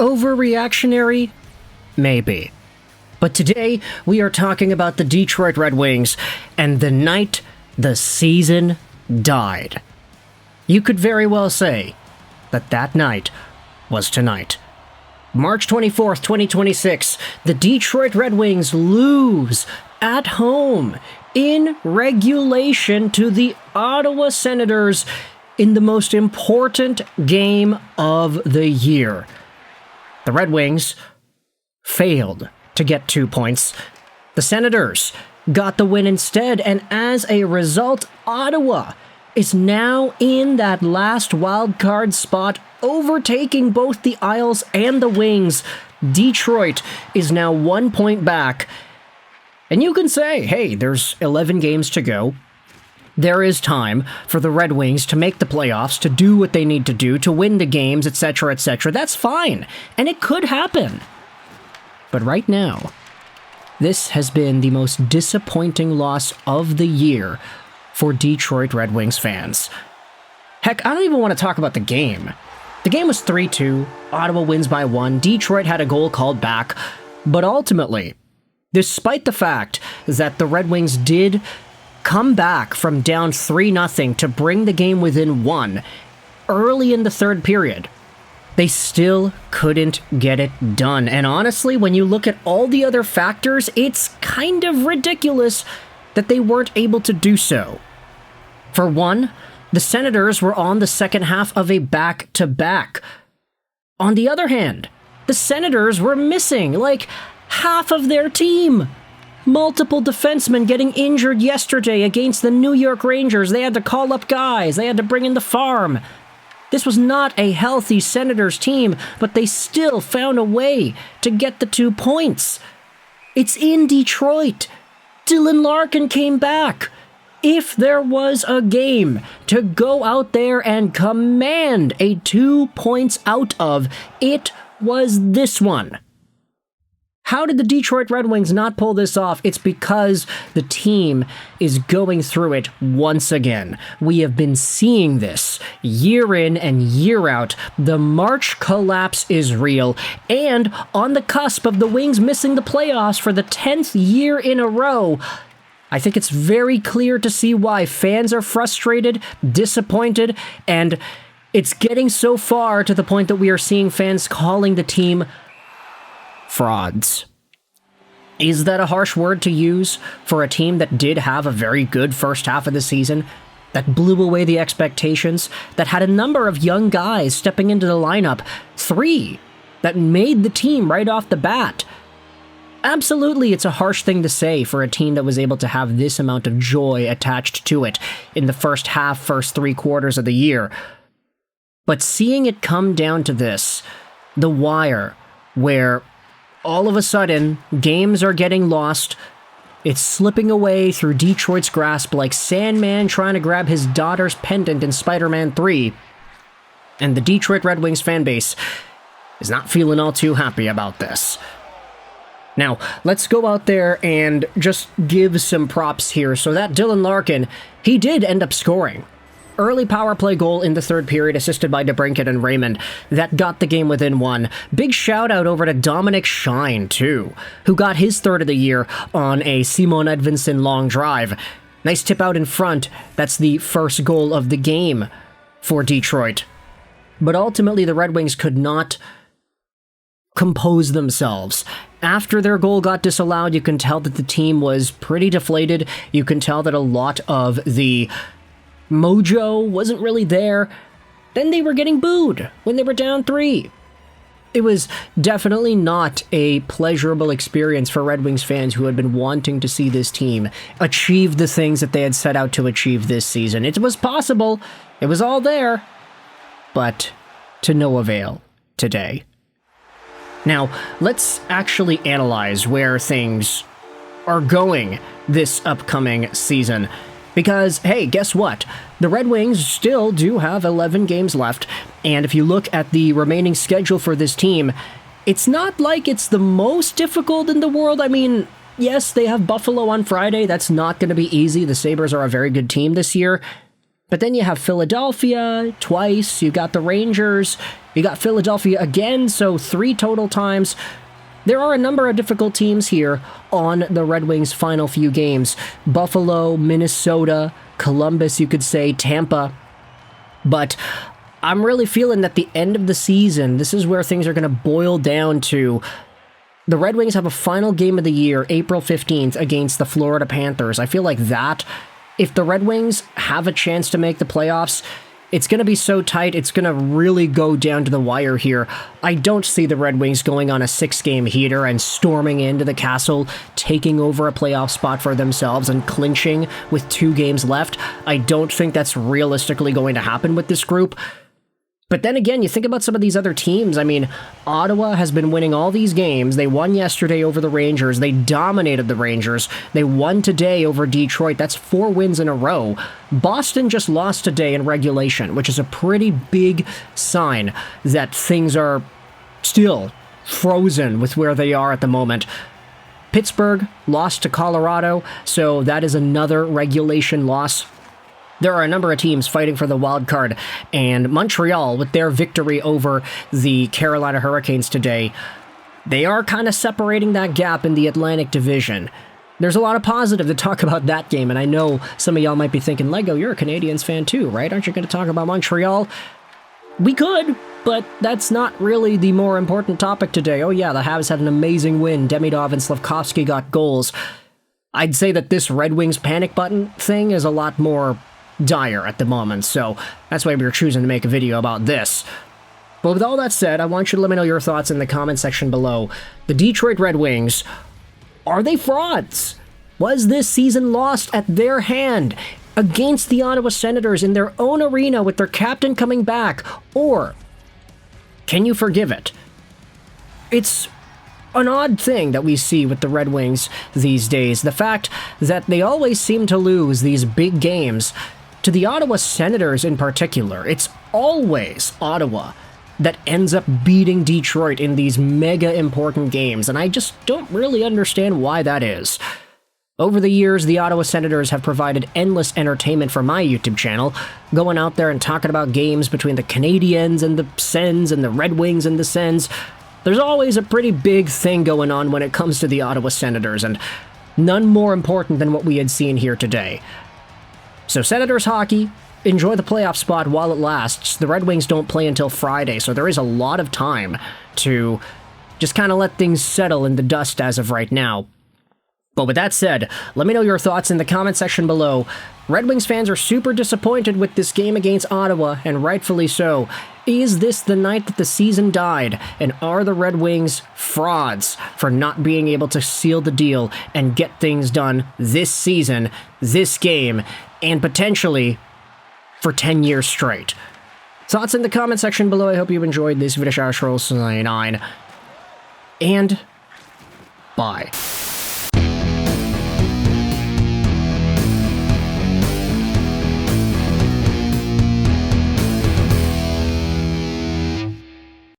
Overreactionary? Maybe. But today, we are talking about the Detroit Red Wings and the night the season died. You could very well say that that night was tonight. March 24th, 2026, the Detroit Red Wings lose at home in regulation to the Ottawa Senators in the most important game of the year. The Red Wings failed to get 2 points. The Senators got the win instead, and as a result, Ottawa is now in that last wildcard spot, overtaking both the Isles and the Wings. Detroit is now 1 point back. And you can say, hey, there's 11 games to go. There is time for the Red Wings to make the playoffs, to do what they need to do, to win the games, etc., etc. That's fine, and it could happen. But right now, this has been the most disappointing loss of the year for Detroit Red Wings fans. Heck, I don't even want to talk about the game. The game was 3-2, Ottawa wins by 1, Detroit had a goal called back, but ultimately, despite the fact that the Red Wings did come back from down 3-0 to bring the game within 1 early in the third period, they still couldn't get it done. And honestly, when you look at all the other factors, it's kind of ridiculous that they weren't able to do so. For one, the Senators were on the second half of a back-to-back. On the other hand, the Senators were missing, like, half of their team. Multiple defensemen getting injured yesterday against the New York Rangers. They had to call up guys. They had to bring in the farm. This was not a healthy Senators team, but they still found a way to get the 2 points. It's in Detroit. Dylan Larkin came back. If there was a game to go out there and command a 2 points out of, it was this one. How did the Detroit Red Wings not pull this off? It's because the team is going through it once again. We have been seeing this year in and year out. The March collapse is real, and on the cusp of the Wings missing the playoffs for the 10th year in a row, I think it's very clear to see why fans are frustrated, disappointed, and it's getting so far to the point that we are seeing fans calling the team frauds. Is that a harsh word to use for a team that did have a very good first half of the season, that blew away the expectations, that had a number of young guys stepping into the lineup, 3 that made the team right off the bat? Absolutely, it's a harsh thing to say for a team that was able to have this amount of joy attached to it in the first half, first 3 quarters of the year. But seeing it come down to this, the wire, where all of a sudden, games are getting lost. It's slipping away through Detroit's grasp like Sandman trying to grab his daughter's pendant in Spider-Man 3. And the Detroit Red Wings fan base is not feeling all too happy about this. Now, let's go out there and just give some props here. So that Dylan Larkin, he did end up scoring. Early power play goal in the third period, assisted by DeBrincat and Raymond, that got the game within 1. Big shout out over to Dominic Shine, too, who got his third of the year on a Simon Edvinsson long drive. Nice tip out in front. That's the first goal of the game for Detroit. But ultimately, the Red Wings could not compose themselves. After their goal got disallowed, you can tell that the team was pretty deflated. You can tell that a lot of the mojo wasn't really there. Then they were getting booed when they were down 3. It was definitely not a pleasurable experience for Red Wings fans who had been wanting to see this team achieve the things that they had set out to achieve this season. It was possible. It was all there. But to no avail today. Now, let's actually analyze where things are going this upcoming season. Because, hey, guess what? The Red Wings still do have 11 games left, and if you look at the remaining schedule for this team, it's not like it's the most difficult in the world. I mean, yes, they have Buffalo on Friday. That's not going to be easy. The Sabres are a very good team this year. But then you have Philadelphia twice, you got the Rangers, you got Philadelphia again, so 3 total times. There are a number of difficult teams here on the Red Wings' final few games. Buffalo, Minnesota, Columbus, you could say, Tampa. But I'm really feeling that the end of the season, this is where things are going to boil down to. The Red Wings have a final game of the year, April 15th, against the Florida Panthers. I feel like that, if the Red Wings have a chance to make the playoffs, it's going to be so tight, it's going to really go down to the wire here. I don't see the Red Wings going on a 6-game heater and storming into the castle, taking over a playoff spot for themselves and clinching with 2 games left. I don't think that's realistically going to happen with this group. But then again, you think about some of these other teams. I mean, Ottawa has been winning all these games. They won yesterday over the Rangers. They dominated the Rangers. They won today over Detroit. That's 4 wins in a row. Boston just lost today in regulation, which is a pretty big sign that things are still frozen with where they are at the moment. Pittsburgh lost to Colorado, so that is another regulation loss. There are a number of teams fighting for the wild card, and Montreal, with their victory over the Carolina Hurricanes today, they are kind of separating that gap in the Atlantic Division. There's a lot of positive to talk about that game, and I know some of y'all might be thinking, Lego, you're a Canadiens fan too, right? Aren't you going to talk about Montreal? We could, but that's not really the more important topic today. Oh yeah, the Habs had an amazing win. Demidov and Slavkovsky got goals. I'd say that this Red Wings panic button thing is a lot more dire at the moment, so that's why we were choosing to make a video about this. But with all that said, I want you to let me know your thoughts in the comment section below. The Detroit Red Wings, are they frauds? Was this season lost at their hand against the Ottawa Senators in their own arena with their captain coming back? Or can you forgive it? It's an odd thing that we see with the Red Wings these days. The fact that they always seem to lose these big games to the Ottawa Senators in particular. It's always Ottawa that ends up beating Detroit in these mega important games, and I just don't really understand why that is. Over the years, the Ottawa Senators have provided endless entertainment for my YouTube channel, going out there and talking about games between the Canadiens and the Sens and the Red Wings and the Sens. There's always a pretty big thing going on when it comes to the Ottawa Senators, and none more important than what we had seen here today. So Senators hockey, enjoy the playoff spot while it lasts. The Red Wings don't play until Friday, so there is a lot of time to just kind of let things settle in the dust as of right now. But with that said, let me know your thoughts in the comment section below. Red Wings fans are super disappointed with this game against Ottawa, and rightfully so. Is this the night that the season died? And are the Red Wings frauds for not being able to seal the deal and get things done this season, this game, and potentially for 10 years straight? Thoughts in the comment section below. I hope you enjoyed this video. And bye.